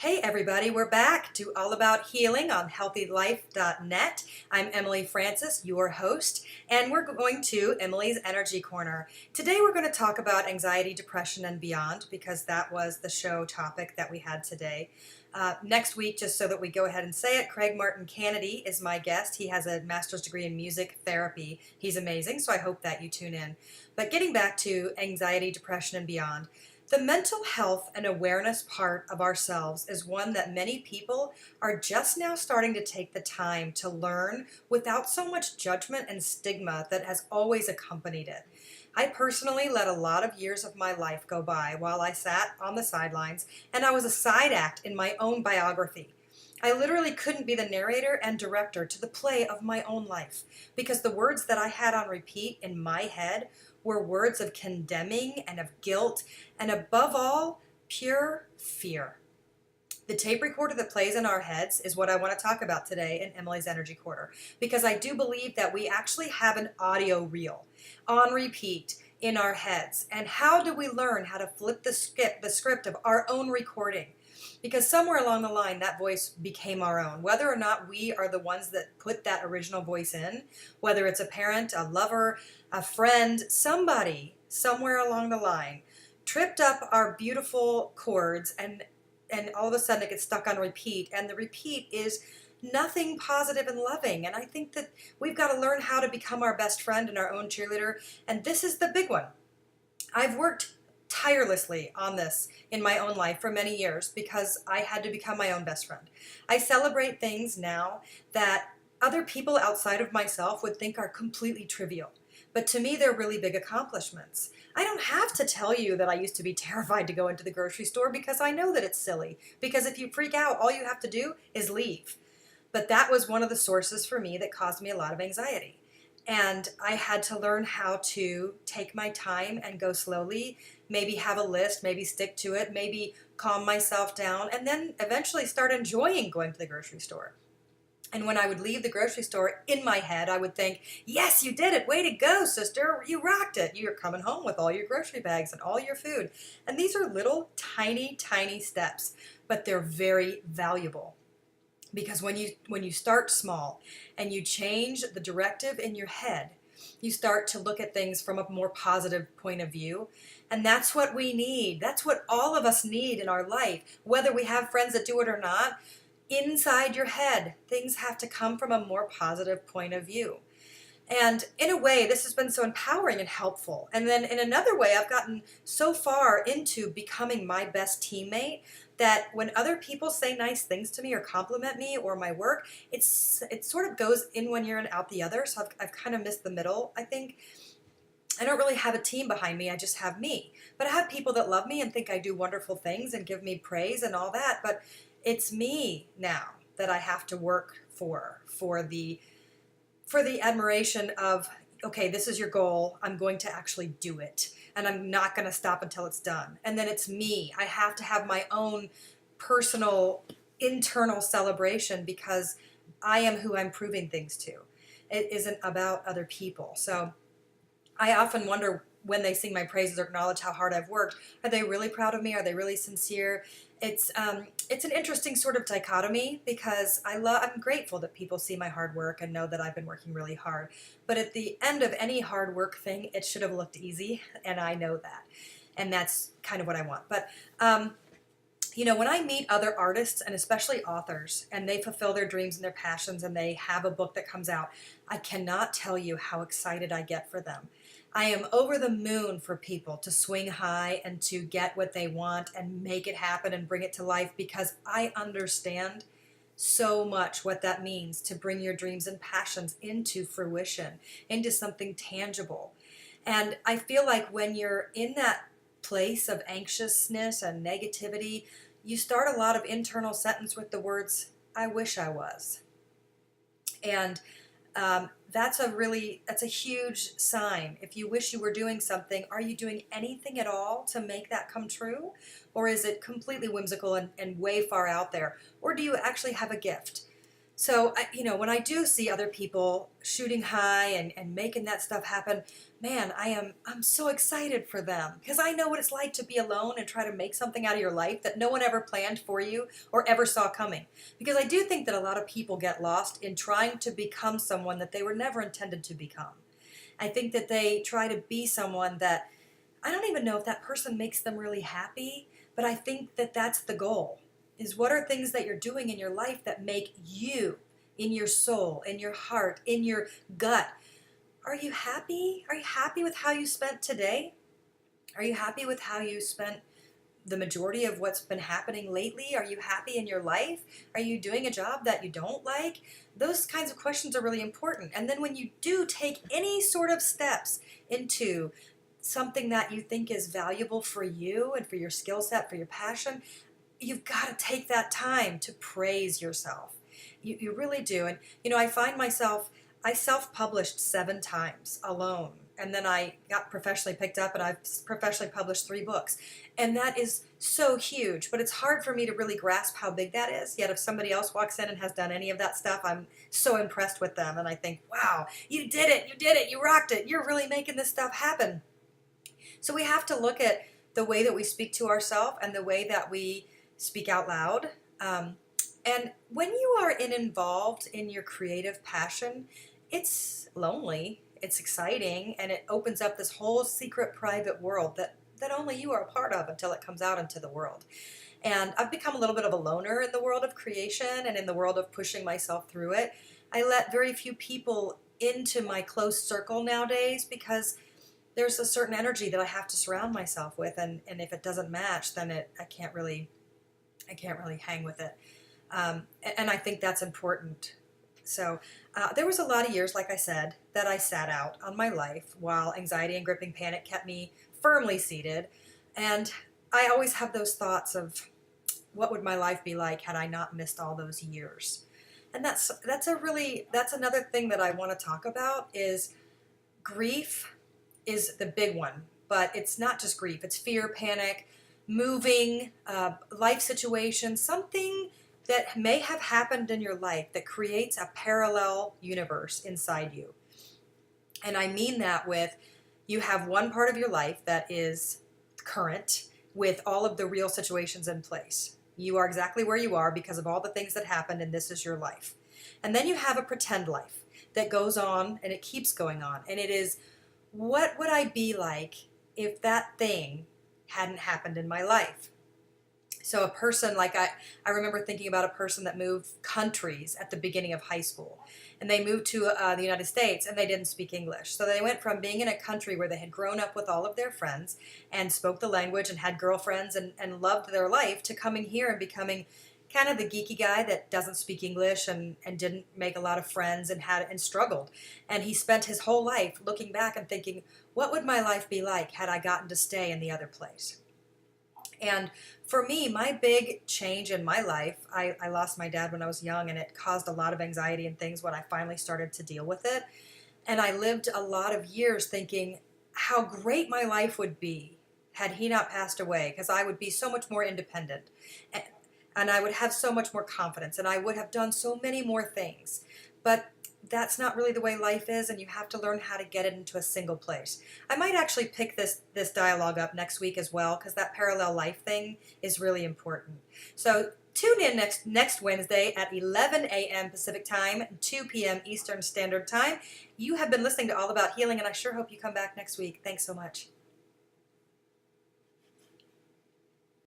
Hey everybody, we're back to All About Healing on HealthyLife.net. I'm Emily Francis, your host, and we're going to Emily's Energy Corner. Today we're going to talk about anxiety, depression, and beyond because that was the show topic that we had today. Next week, just so that we go ahead and say it, Craig Martin Kennedy is my guest. He has a master's degree in music therapy. He's amazing, so I hope that you tune in. But getting back to anxiety, depression, and beyond, the mental health and awareness part of ourselves is one that many people are just now starting to take the time to learn without so much judgment and stigma that has always accompanied it. I personally let a lot of years of my life go by while I sat on the sidelines and I was a side act in my own biography. I literally couldn't be the narrator and director to the play of my own life because the words that I had on repeat in my head were words of condemning and of guilt and above all, pure fear. The tape recorder that plays in our heads is what I want to talk about today in Emily's Energy Quarter because I do believe that we actually have an audio reel on repeat in our heads. And how do we learn how to flip the script of our own recording? Because somewhere along the line, that voice became our own. Whether or not we are the ones that put that original voice in, whether it's a parent, a lover, a friend, somebody somewhere along the line tripped up our beautiful chords and all of a sudden it gets stuck on repeat, and the repeat is nothing positive and loving. And I think that we've got to learn how to become our best friend and our own cheerleader, and this is the big one. I've worked tirelessly on this in my own life for many years because I had to become my own best friend. I celebrate things now that other people outside of myself would think are completely trivial. But to me, they're really big accomplishments. I don't have to tell you that I used to be terrified to go into the grocery store because I know that it's silly. Because if you freak out, all you have to do is leave. But that was one of the sources for me that caused me a lot of anxiety. And I had to learn how to take my time and go slowly, maybe have a list, maybe stick to it, maybe calm myself down, and then eventually start enjoying going to the grocery store. And when I would leave the grocery store, in my head, I would think, yes, you did it. Way to go, sister. You rocked it. You're coming home with all your grocery bags and all your food. And these are little tiny, tiny steps, but they're very valuable. Because when you start small and you change the directive in your head, you start to look at things from a more positive point of view. And that's what we need. That's what all of us need in our life, whether we have friends that do it or not. Inside your head, things have to come from a more positive point of view. And in a way, this has been so empowering and helpful. And then in another way, I've gotten so far into becoming my best teammate that when other people say nice things to me or compliment me or my work, it sort of goes in one ear and out the other. So I've kind of missed the middle, I think. I don't really have a team behind me. I just have me. But I have people that love me and think I do wonderful things and give me praise and all that. But it's me now that I have to work for the admiration of, okay, this is your goal. I'm going to actually do it. And I'm not going to stop until it's done. And then it's me. I have to have my own personal internal celebration because I am who I'm proving things to. It isn't about other people. So I often wonder when they sing my praises or acknowledge how hard I've worked, are they really proud of me? Are they really sincere? It's an interesting sort of dichotomy because I'm grateful that people see my hard work and know that I've been working really hard. But at the end of any hard work thing, it should have looked easy, and I know that. And that's kind of what I want. But when I meet other artists and especially authors and they fulfill their dreams and their passions and they have a book that comes out, I cannot tell you how excited I get for them. I am over the moon for people to swing high and to get what they want and make it happen and bring it to life because I understand so much what that means to bring your dreams and passions into fruition, into something tangible. And I feel like when you're in that place of anxiousness and negativity, you start a lot of internal sentence with the words, I wish I was. And that's a huge sign. If you wish you were doing something, are you doing anything at all to make that come true? Or is it completely whimsical and way far out there? Or do you actually have a gift? So, when I do see other people shooting high and making that stuff happen, man, I'm so excited for them because I know what it's like to be alone and try to make something out of your life that no one ever planned for you or ever saw coming. Because I do think that a lot of people get lost in trying to become someone that they were never intended to become. I think that they try to be someone that I don't even know if that person makes them really happy, but I think that that's the goal. Is what are things that you're doing in your life that make you, in your soul, in your heart, in your gut, are you happy? Are you happy with how you spent today? Are you happy with how you spent the majority of what's been happening lately? Are you happy in your life? Are you doing a job that you don't like? Those kinds of questions are really important. And then when you do take any sort of steps into something that you think is valuable for you and for your skill set, for your passion, you've got to take that time to praise yourself. You really do. And, I find myself, I self-published 7 times alone. And then I got professionally picked up and I've professionally published 3 books. And that is so huge, but it's hard for me to really grasp how big that is. Yet if somebody else walks in and has done any of that stuff, I'm so impressed with them. And I think, wow, you did it, you rocked it. You're really making this stuff happen. So we have to look at the way that we speak to ourselves and the way that we speak out loud. And when you are involved in your creative passion, it's lonely, it's exciting, and it opens up this whole secret private world that only you are a part of until it comes out into the world. And I've become a little bit of a loner in the world of creation and in the world of pushing myself through it. I let very few people into my close circle nowadays because there's a certain energy that I have to surround myself with, and if it doesn't match, then I can't really hang with it. And I think that's important. So there was a lot of years, like I said, that I sat out on my life while anxiety and gripping panic kept me firmly seated. And I always have those thoughts of what would my life be like had I not missed all those years. And that's another thing that I want to talk about is grief is the big one. But it's not just grief. It's fear, panic, moving, life situations, something that may have happened in your life that creates a parallel universe inside you. And I mean that with you have one part of your life that is current with all of the real situations in place. You are exactly where you are because of all the things that happened, and this is your life. And then you have a pretend life that goes on and it keeps going on. And it is, what would I be like if that thing hadn't happened in my life? So a person like I remember thinking about a person that moved countries at the beginning of high school. And they moved to the United States and they didn't speak English. So they went from being in a country where they had grown up with all of their friends and spoke the language and had girlfriends and loved their life to coming here and becoming kind of the geeky guy that doesn't speak English and didn't make a lot of friends and struggled. And he spent his whole life looking back and thinking, what would my life be like had I gotten to stay in the other place? And for me, my big change in my life, I lost my dad when I was young, and it caused a lot of anxiety and things when I finally started to deal with it. And I lived a lot of years thinking how great my life would be had he not passed away, because I would be so much more independent. And I would have so much more confidence, and I would have done so many more things. But that's not really the way life is, and you have to learn how to get it into a single place. I might actually pick this dialogue up next week as well, because that parallel life thing is really important. So tune in next Wednesday at 11 a.m. Pacific Time, 2 p.m. Eastern Standard Time. You have been listening to All About Healing, and I sure hope you come back next week. Thanks so much.